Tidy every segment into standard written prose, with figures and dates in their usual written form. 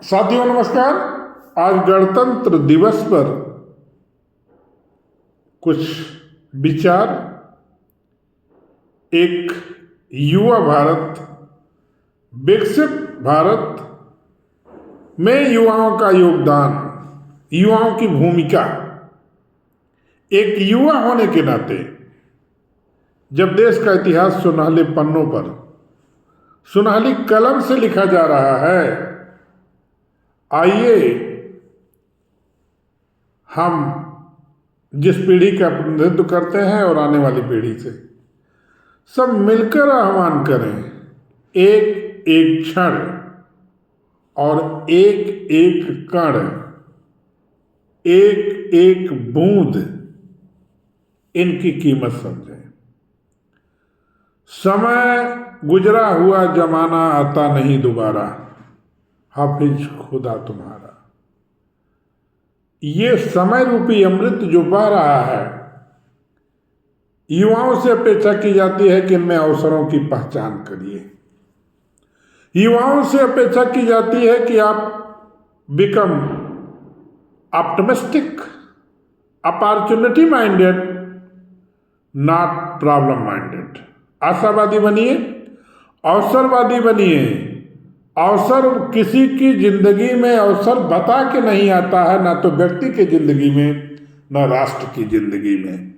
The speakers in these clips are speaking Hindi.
साथियों नमस्कार। आज गणतंत्र दिवस पर कुछ विचार, एक युवा भारत, विकसित भारत में युवाओं का योगदान, युवाओं की भूमिका। एक युवा होने के नाते जब देश का इतिहास सुनहले पन्नों पर सुनहली कलम से लिखा जा रहा है, आइए हम जिस पीढ़ी का प्रतिनिधित्व करते हैं और आने वाली पीढ़ी से सब मिलकर आह्वान करें, एक एक क्षण और एक एक कण, एक एक बूंद इनकी कीमत समझें। समय गुजरा हुआ जमाना आता नहीं दोबारा, हाफिज खुदा तुम्हारा। ये समय रूपी अमृत जो बह रहा है, युवाओं से अपेक्षा की जाती है कि इनमें अवसरों की पहचान करिए। युवाओं से अपेक्षा की जाती है कि आप become optimistic, opportunity minded, not problem minded. आशावादी बनिए, अवसरवादी बनिए। अवसर किसी की जिंदगी में अवसर बता के नहीं आता है, ना तो व्यक्ति की जिंदगी में, ना राष्ट्र की जिंदगी में।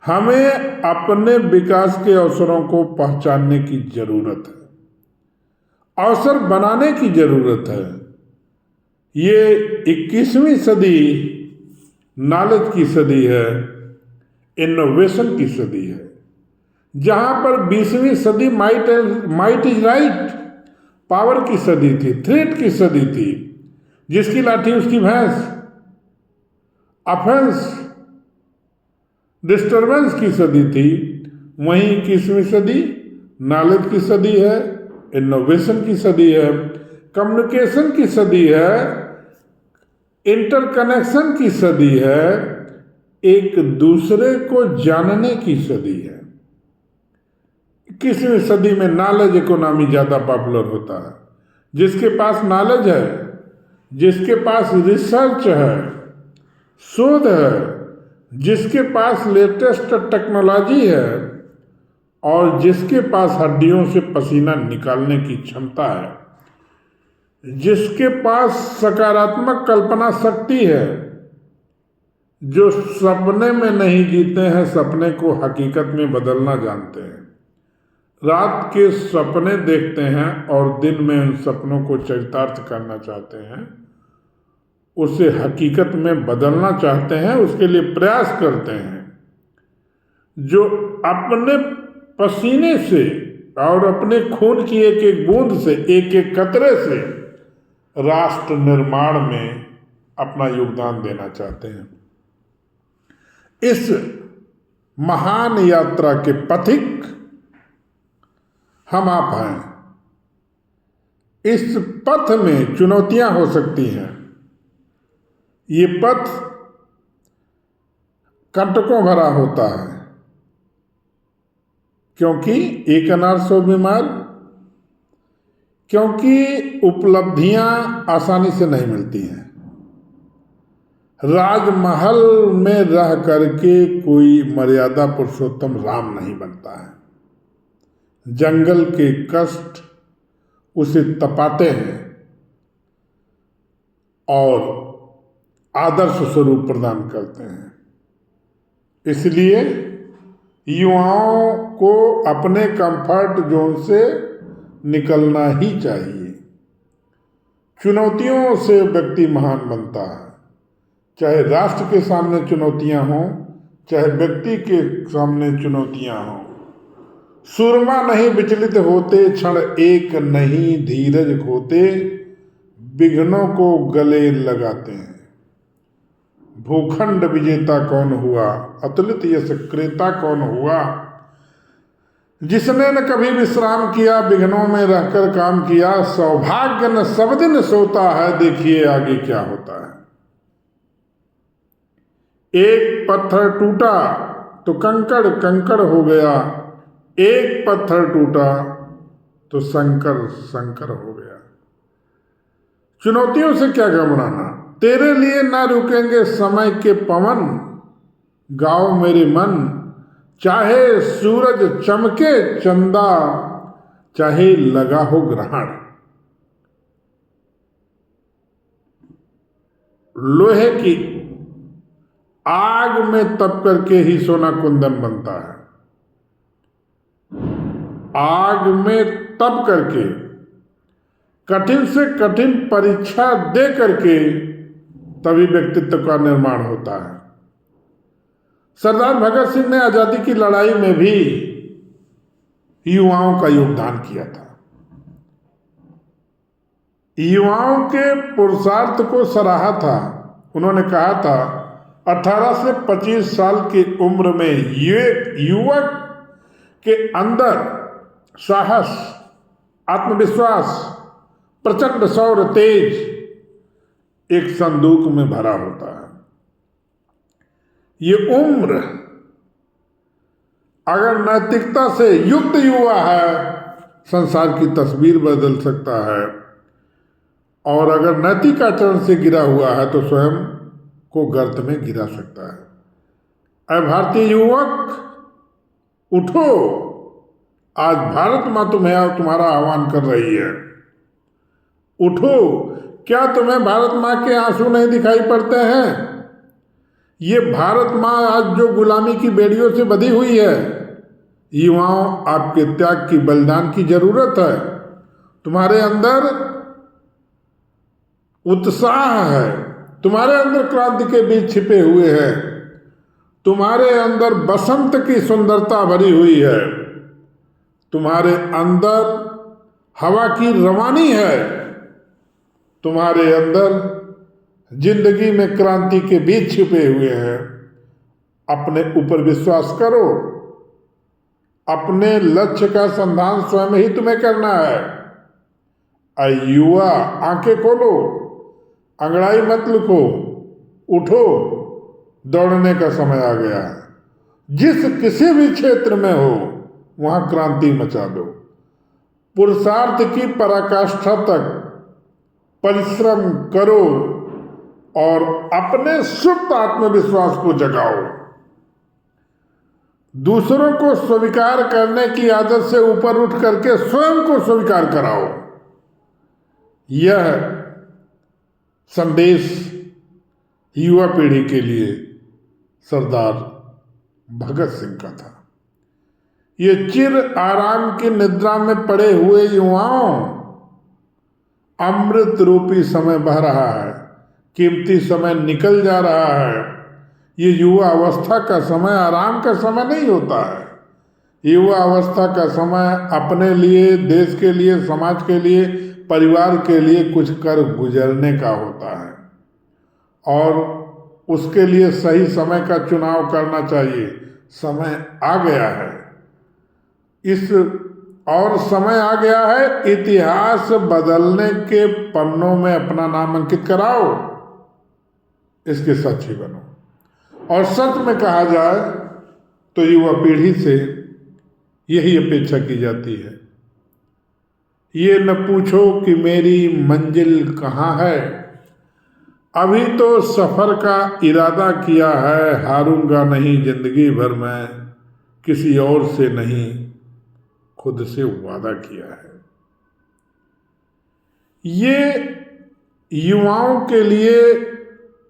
हमें अपने विकास के अवसरों को पहचानने की जरूरत है, अवसर बनाने की जरूरत है। ये 21वीं सदी नॉलेज की सदी है, इनोवेशन की सदी है, जहां पर 20वीं सदी माइट इज राइट, पावर की सदी थी, थ्रेट की सदी थी, जिसकी लाठी उसकी भैंस, ऑफेंस, डिस्टर्बेंस की सदी थी। वहीं 21वीं सदी नॉलेज की सदी है, इनोवेशन की सदी है, कम्युनिकेशन की सदी है, इंटरकनेक्शन की सदी है, एक दूसरे को जानने की सदी है। 21वीं सदी में नॉलेज इकोनॉमी ज़्यादा पॉपुलर होता है। जिसके पास नॉलेज है, जिसके पास रिसर्च है, शोध है, जिसके पास लेटेस्ट टेक्नोलॉजी है और जिसके पास हड्डियों से पसीना निकालने की क्षमता है, जिसके पास सकारात्मक कल्पना शक्ति है, जो सपने में नहीं जीते हैं, सपने को हकीकत में बदलना जानते हैं, रात के सपने देखते हैं और दिन में उन सपनों को चरितार्थ करना चाहते हैं, उसे हकीकत में बदलना चाहते हैं, उसके लिए प्रयास करते हैं, जो अपने पसीने से और अपने खून की एक एक बूंद से, एक एक कतरे से राष्ट्र निर्माण में अपना योगदान देना चाहते हैं। इस महान यात्रा के पथिक हम आप हैं। इस पथ में चुनौतियां हो सकती हैं। ये पथ कंटकों भरा होता है, क्योंकि एक अनार 100 बीमार, क्योंकि उपलब्धियां आसानी से नहीं मिलती हैं। राजमहल में रह करके कोई मर्यादा पुरुषोत्तम राम नहीं बनता है। जंगल के कष्ट उसे तपाते हैं और आदर्श स्वरूप प्रदान करते हैं। इसलिए युवाओं को अपने कंफर्ट जोन से निकलना ही चाहिए। चुनौतियों से व्यक्ति महान बनता है। चाहे राष्ट्र के सामने चुनौतियां हों, चाहे व्यक्ति के सामने चुनौतियां हों, सूरमा नहीं विचलित होते, क्षण एक नहीं धीरज खोते, विघ्नों को गले लगाते हैं। भूखंड विजेता कौन हुआ, अतुलित यश क्रेता कौन हुआ, जिसने न कभी विश्राम किया, विघ्नों में रहकर काम किया। सौभाग्य न सब दिन सोता है, देखिए आगे क्या होता है। एक पत्थर टूटा तो कंकड़ कंकड़ हो गया, एक पत्थर टूटा तो शंकर शंकर हो गया। चुनौतियों से क्या घबराना, तेरे लिए ना रुकेंगे समय के पवन, गाओ मेरे मन, चाहे सूरज चमके चंदा, चाहे लगा हो ग्रहण। लोहे की आग में तप करके ही सोना कुंदन बनता है। आग में तप करके, कठिन से कठिन परीक्षा दे करके तभी व्यक्तित्व का निर्माण होता है। सरदार भगत सिंह ने आजादी की लड़ाई में भी युवाओं का योगदान किया था। युवाओं के पुरुषार्थ को सराहा था। उन्होंने कहा था 18 से 25 साल की उम्र में युवक के अंदर साहस, आत्मविश्वास, प्रचंड शौर्य, तेज एक संदूक में भरा होता है। ये उम्र अगर नैतिकता से युक्त युवा है, संसार की तस्वीर बदल सकता है, और अगर नैतिक आचरण से गिरा हुआ है तो स्वयं को गर्त में गिरा सकता है। अरे भारतीय युवक, उठो, आज भारत माँ तुम्हें और तुम्हारा आह्वान कर रही है। उठो, क्या तुम्हें भारत माँ के आंसू नहीं दिखाई पड़ते हैं? ये भारत माँ आज जो गुलामी की बेड़ियों से बंधी हुई है, युवाओं, आपके त्याग की, बलिदान की जरूरत है। तुम्हारे अंदर उत्साह है, तुम्हारे अंदर क्रांति के बीज छिपे हुए हैं, तुम्हारे अंदर बसंत की सुंदरता भरी हुई है, तुम्हारे अंदर हवा की रवानी है, तुम्हारे अंदर जिंदगी में क्रांति के बीज छिपे हुए हैं। अपने ऊपर विश्वास करो। अपने लक्ष्य का संधान स्वयं ही तुम्हें करना है। युवा, आंखें खोलो, अंगड़ाई मत लुको, उठो, दौड़ने का समय आ गया है। जिस किसी भी क्षेत्र में हो वहां क्रांति मचा दो। पुरुषार्थ की पराकाष्ठा तक परिश्रम करो और अपने सुप्त आत्मविश्वास को जगाओ। दूसरों को स्वीकार करने की आदत से ऊपर उठ करके स्वयं को स्वीकार कराओ। यह संदेश युवा पीढ़ी के लिए सरदार भगत सिंह का था। ये चिर आराम की निद्रा में पड़े हुए युवाओं, अमृत रूपी समय बह रहा है, कीमती समय निकल जा रहा है। ये युवा अवस्था का समय आराम का समय नहीं होता है। युवा अवस्था का समय अपने लिए, देश के लिए, समाज के लिए, परिवार के लिए कुछ कर गुजरने का होता है, और उसके लिए सही समय का चुनाव करना चाहिए। समय आ गया है, और समय आ गया है, इतिहास बदलने के पन्नों में अपना नाम अंकित कराओ, इसके साक्षी बनो। और सच में कहा जाए तो युवा पीढ़ी से यही अपेक्षा की जाती है। ये न पूछो कि मेरी मंजिल कहाँ है, अभी तो सफर का इरादा किया है, हारूंगा नहीं जिंदगी भर मैं, किसी और से नहीं खुद से वादा किया है। ये युवाओं के लिए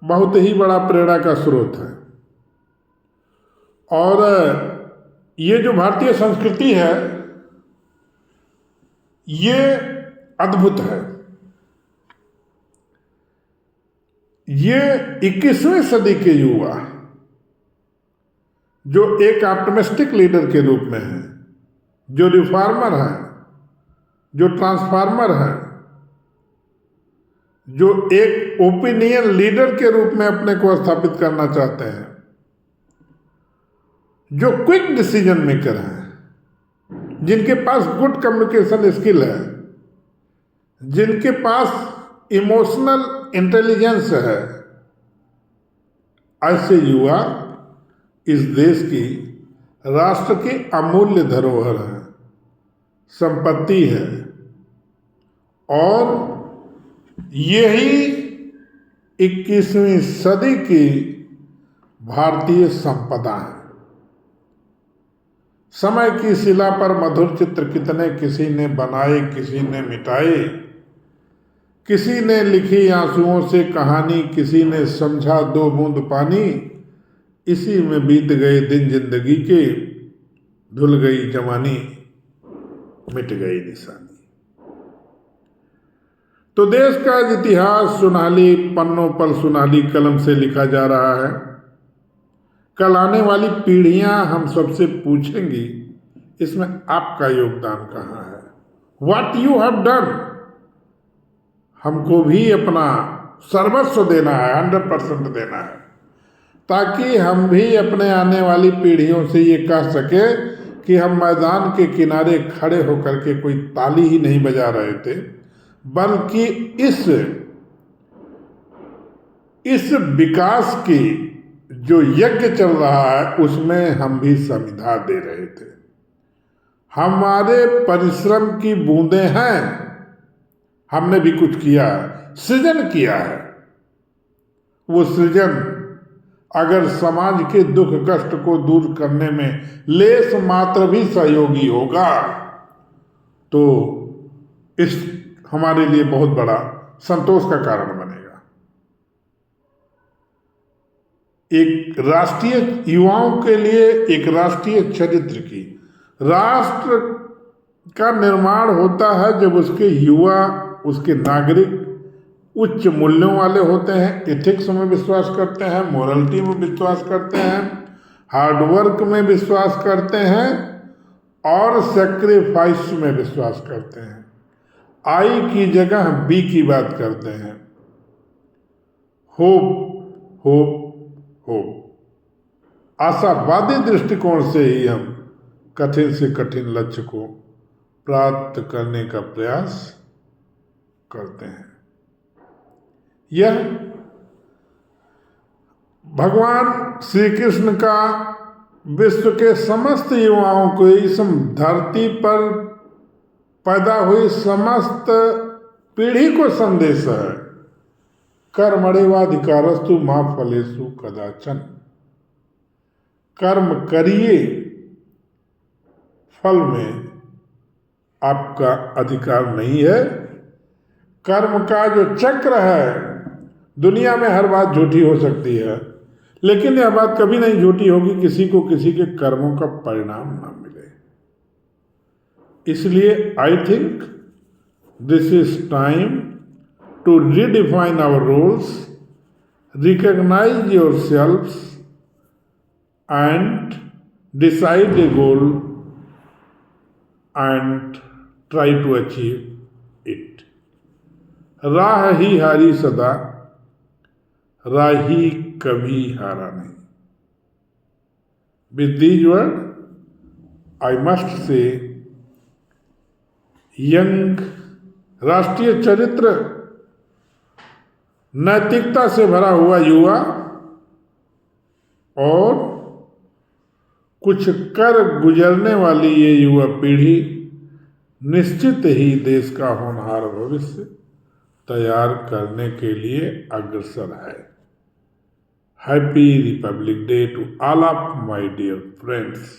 बहुत ही बड़ा प्रेरणा का स्रोत है। और ये जो भारतीय संस्कृति है, ये अद्भुत है। ये 21वीं सदी के युवा जो एक ऑप्टिमिस्टिक लीडर के रूप में है, जो रिफॉर्मर है, जो ट्रांसफार्मर है, जो एक ओपिनियन लीडर के रूप में अपने को स्थापित करना चाहते हैं, जो क्विक डिसीजन मेकर है, जिनके पास गुड कम्युनिकेशन स्किल है, जिनके पास इमोशनल इंटेलिजेंस है, ऐसे युवा इस देश की, राष्ट्र की अमूल्य धरोहर है, संपत्ति है। और यही 21वीं सदी की भारतीय संपदा है। समय की शिला पर मधुर चित्र कितने किसी ने बनाए, किसी ने मिटाए, किसी ने लिखी आंसुओं से कहानी, किसी ने समझा 2 बूंद पानी। इसी में बीत गए दिन जिंदगी के, धुल गई जवानी, मिट गई निशानी। तो देश का इतिहास सुनहली पन्नों पर सुनहली कलम से लिखा जा रहा है। कल आने वाली पीढ़ियां हम सबसे पूछेंगी, इसमें आपका योगदान कहाँ है? What you have done? हमको भी अपना सर्वस्व देना है, 100% देना है, ताकि हम भी अपने आने वाली पीढ़ियों से ये कह सके कि हम मैदान के किनारे खड़े होकर के कोई ताली ही नहीं बजा रहे थे, बल्कि इस विकास की जो यज्ञ चल रहा है उसमें हम भी संविधा दे रहे थे। हमारे परिश्रम की बूंदें हैं, हमने भी कुछ किया है, सृजन किया है। वो सृजन अगर समाज के दुख कष्ट को दूर करने में लेस मात्र भी सहयोगी होगा तो इस हमारे लिए बहुत बड़ा संतोष का कारण बनेगा। एक राष्ट्रीय युवाओं के लिए एक राष्ट्रीय चरित्र की, राष्ट्र का निर्माण होता है जब उसके युवा, उसके नागरिक उच्च मूल्यों वाले होते हैं, एथिक्स में विश्वास करते हैं, मोरलिटी में विश्वास करते हैं, हार्डवर्क में विश्वास करते हैं और सेक्रीफाइस में विश्वास करते हैं। आई की जगह बी की बात करते हैं। होप होप होप आशावादी दृष्टिकोण से ही हम कठिन से कठिन लक्ष्य को प्राप्त करने का प्रयास करते हैं। यह भगवान श्री कृष्ण का विश्व के समस्त युवाओं को, इस धरती पर पैदा हुई समस्त पीढ़ी को संदेश है। कर्मण्येवाधिकारस्तु मा फलेषु कदाचन। कर्म करिए, फल में आपका अधिकार नहीं है। कर्म का जो चक्र है, दुनिया में हर बात झूठी हो सकती है, लेकिन यह बात कभी नहीं झूठी होगी किसी को किसी के कर्मों का परिणाम ना मिले। इसलिए I think this is time to redefine our roles, recognise yourselves and decide a goal and try to achieve it. राह ही हारी सदा, राही कभी हारा नहीं। With these words, I must say, young राष्ट्रीय चरित्र, नैतिकता से भरा हुआ युवा और कुछ कर गुजरने वाली ये युवा पीढ़ी निश्चित ही देश का होनहार भविष्य तैयार करने के लिए अग्रसर है। Happy Republic Day to all of my dear friends.